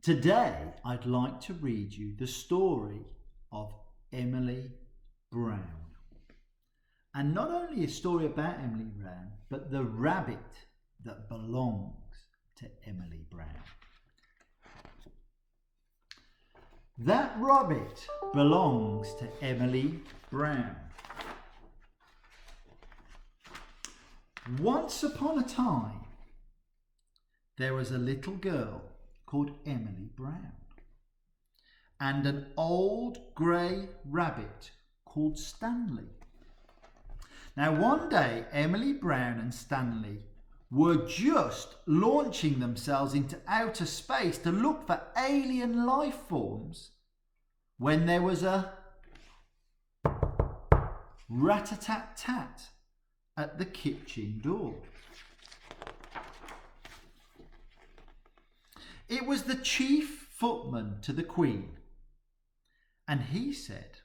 Today, I'd like to read you the story of Emily Brown. And not only a story about Emily Brown, but the rabbit that belongs to Emily Brown. That rabbit belongs to Emily Brown. Once upon a time, there was a little girl called Emily Brown and an old grey rabbit called Stanley. Now one day Emily Brown and Stanley were just launching themselves into outer space to look for alien life forms when there was a rat-a-tat-tat at the kitchen door. It was the chief footman to the Queen, and he said,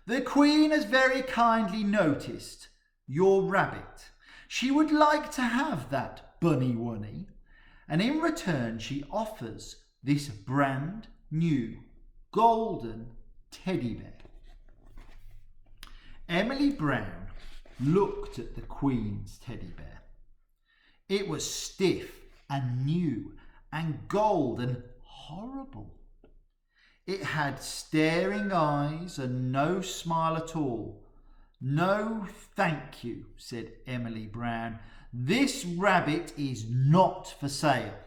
"The Queen has very kindly noticed your rabbit. She would like to have that bunny wunny, and in return she offers this brand new golden teddy bear." Emily Brown looked at the Queen's teddy bear. It was stiff and new and gold and horrible. It had staring eyes and no smile at all. "No, thank you," said Emily Brown. "This rabbit is not for sale.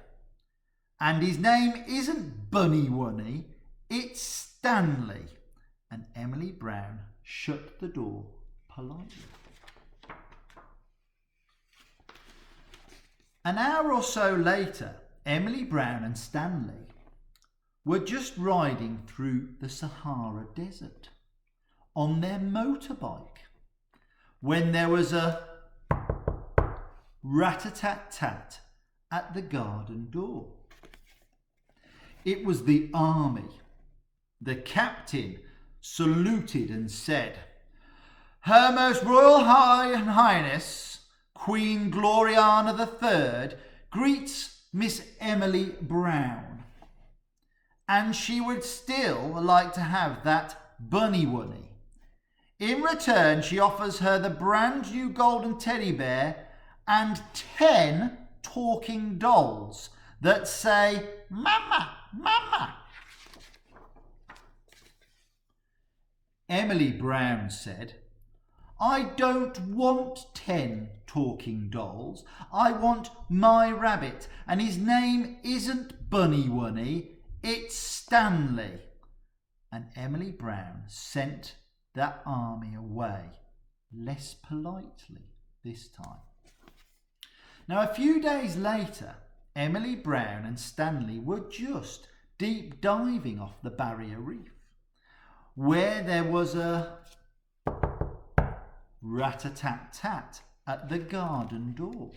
And his name isn't Bunny Wunny, it's Stanley." And Emily Brown shut the door politely. An hour or so later, Emily Brown and Stanley were just riding through the Sahara Desert on their motorbike when there was a rat-a-tat-tat at the garden door. It was the army. The captain saluted and said, "Her Most Royal Highness, Queen Gloriana III, greets Miss Emily Brown, and she would still like to have that bunny wunny. In return, she offers her the brand new golden teddy bear and 10 talking dolls that say, 'Mama, Mama.'" Emily Brown said, "I don't want 10 talking dolls. I want my rabbit, and his name isn't Bunny Wunny, it's Stanley." And Emily Brown sent that army away, less politely this time. Now a few days later, Emily Brown and Stanley were just deep diving off the Barrier Reef, where there was a rat-a-tat-tat at the garden door.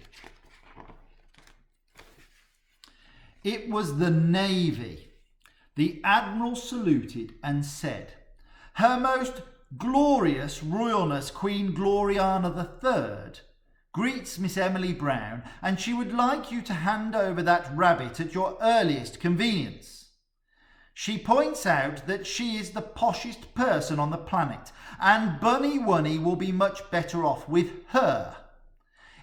It was the Navy. The Admiral saluted and said, "Her Most Glorious Royalness Queen Gloriana III greets Miss Emily Brown, and she would like you to hand over that rabbit at your earliest convenience. She points out that she is the poshest person on the planet, and Bunny Wunny will be much better off with her.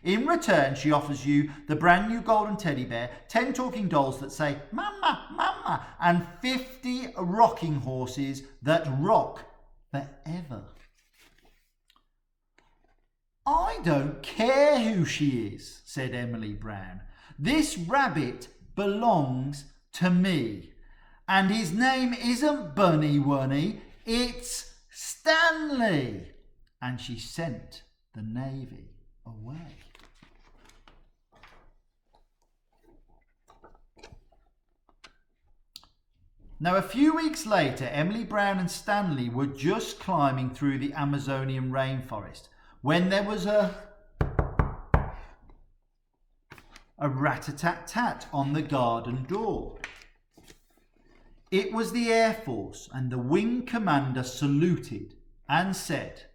In return, she offers you the brand new golden teddy bear, 10 talking dolls that say, 'Mama, Mama,' and 50 rocking horses that rock forever." "I don't care who she is," said Emily Brown. "This rabbit belongs to me. And his name isn't Bunny Wunny, it's Stanley." And she sent the Navy away. Now a few weeks later, Emily Brown and Stanley were just climbing through the Amazonian rainforest when there was a rat-a-tat-tat on the garden door. It was the Air Force, and the wing commander saluted and said,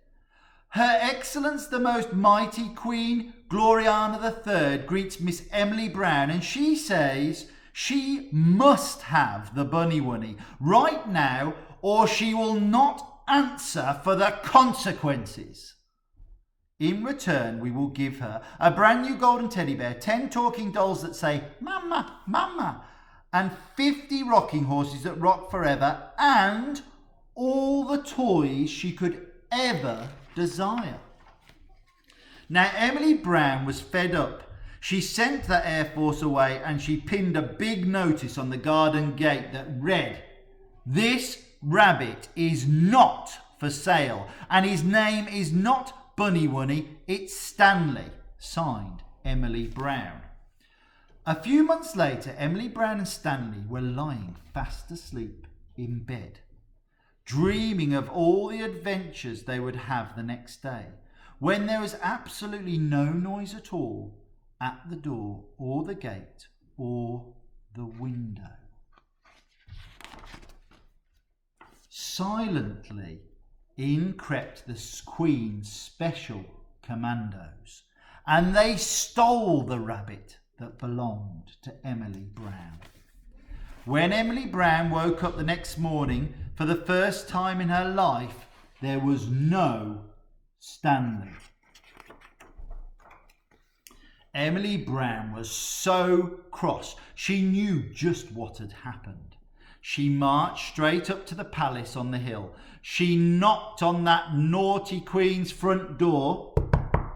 "Her Excellence the Most Mighty Queen Gloriana III greets Miss Emily Brown, and she says She must have the bunny wunny right now, or she will not answer for the consequences. In return, we will give her a brand new golden teddy bear, 10 talking dolls that say, Mama, Mama, and 50 rocking horses that rock forever, and all the toys she could ever desire. Now, Emily Brown was fed up. She sent that Air Force away and she pinned a big notice on the garden gate that read, "This rabbit is not for sale, and his name is not Bunny Wunny, it's Stanley." Signed, Emily Brown. A few months later, Emily Brown and Stanley were lying fast asleep in bed, dreaming of all the adventures they would have the next day, when there was absolutely no noise at all at the door or the gate or the window. Silently in crept the Queen's special commandos, and they stole the rabbit that belonged to Emily Brown. When Emily Brown woke up the next morning, for the first time in her life, there was no Stanley. Emily Brown was so cross. She knew just what had happened. She marched straight up to the palace on the hill. She knocked on that naughty Queen's front door.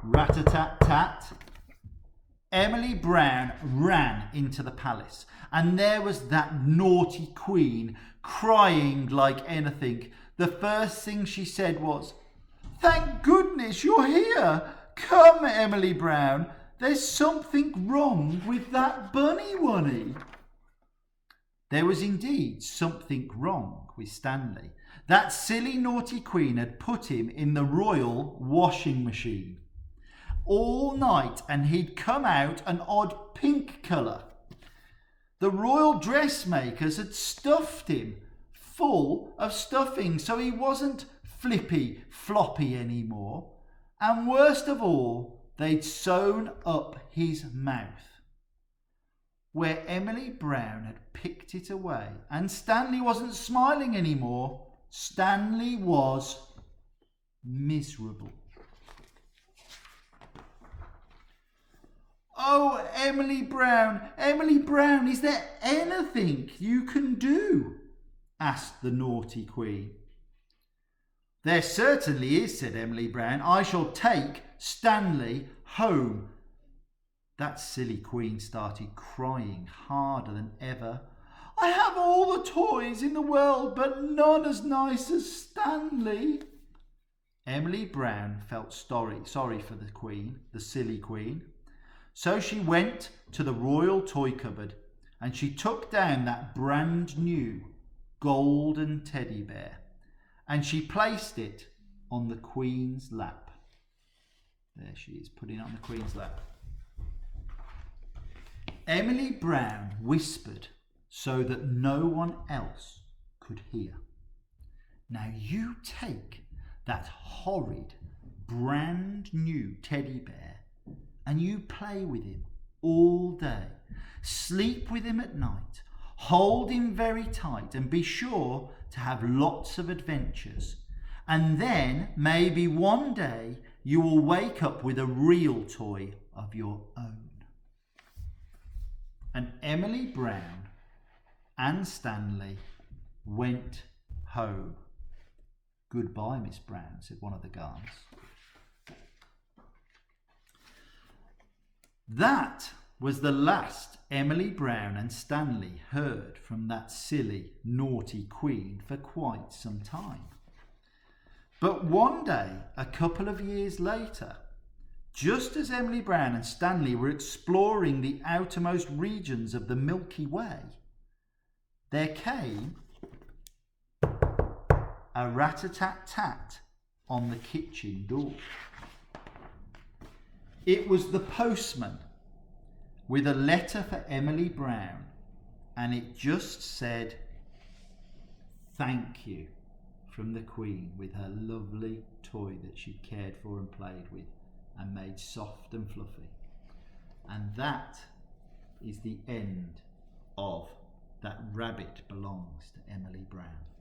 Rat-a-tat-tat. Emily Brown ran into the palace, and there was that naughty Queen crying like anything. The first thing she said was, "Thank goodness you're here. Come, Emily Brown. There's something wrong with that bunny wunny." There was indeed something wrong with Stanley. That silly naughty Queen had put him in the royal washing machine all night, and he'd come out an odd pink colour. The royal dressmakers had stuffed him full of stuffing, so he wasn't flippy floppy anymore. And worst of all, they'd sewn up his mouth, where Emily Brown had picked it away. And Stanley wasn't smiling anymore. Stanley was miserable. "Oh, Emily Brown, is there anything you can do?" asked the naughty Queen. "There certainly is," said Emily Brown. "I shall take Stanley home." That silly Queen started crying harder than ever. "I have all the toys in the world, but none as nice as Stanley." Emily Brown felt sorry for the Queen, the silly Queen. So she went to the royal toy cupboard and she took down that brand new golden teddy bear and she placed it on the Queen's lap. There she is, putting it on the Queen's lap. Emily Brown whispered so that no one else could hear, "Now you take that horrid brand new teddy bear and you play with him all day. Sleep with him at night. Hold him very tight and be sure to have lots of adventures. And then maybe one day you will wake up with a real toy of your own." And Emily Brown and Stanley went home. "Goodbye, Miss Brown," said one of the guards. That was the last Emily Brown and Stanley heard from that silly, naughty Queen for quite some time. But one day, a couple of years later, just as Emily Brown and Stanley were exploring the outermost regions of the Milky Way, there came a rat-a-tat-tat on the kitchen door. It was the postman with a letter for Emily Brown, and it just said, "Thank you," from the Queen, with her lovely toy that she cared for and played with and made soft and fluffy. And that is the end of that rabbit belongs to Emily Brown.